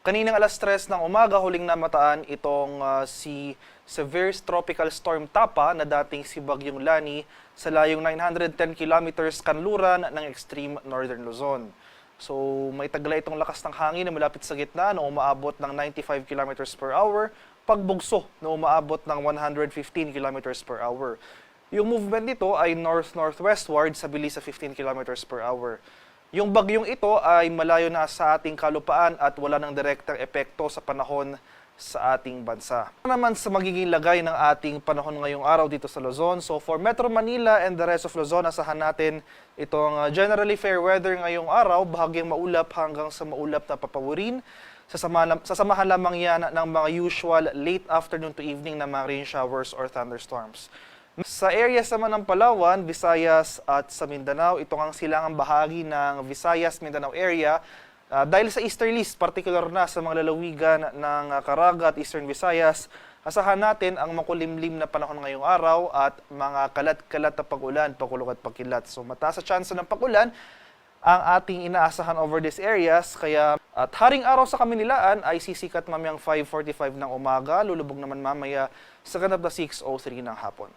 Kaninang alas 3 ng umaga, huling namataan itong si Severe Tropical Storm Tapa na dating si Bagyong Lani sa layong 910 kilometers kanluran ng extreme northern Luzon. So may taglay itong lakas ng hangin na malapit sa gitna na umaabot ng 95 kilometers per hour, pagbugso na umaabot ng 115 kilometers per hour. Yung movement nito ay north-northwestward sa bilis sa 15 kilometers per hour. Yung bagyong ito ay malayo na sa ating kalupaan at wala ng direktang epekto sa panahon sa ating bansa. Ano naman sa magiging lagay ng ating panahon ngayong araw dito sa Luzon? So for Metro Manila and the rest of Luzon, asahan natin itong generally fair weather ngayong araw, bahagyang maulap hanggang sa maulap na papawirin. Sasamahan lamang yan ng mga usual late afternoon to evening na mga rain showers or thunderstorms. Sa areas naman ng Palawan, Visayas at sa Mindanao, ito ang silangang bahagi ng Visayas-Mindanao area. Dahil sa easterlies, particular na sa mga lalawigan ng Caraga at Eastern Visayas, asahan natin ang makulimlim na panahon ngayong araw at mga kalat-kalat na pag-ulan, pagkulog at pagkilat. So mataas sa tsansa ng pag-ulan ang ating inaasahan over these areas. Kaya at haring araw sa Kamunilaan ay sisikat mamayang 5:45 ng umaga, lulubog naman mamaya sa ganap na 6:03 ng hapon.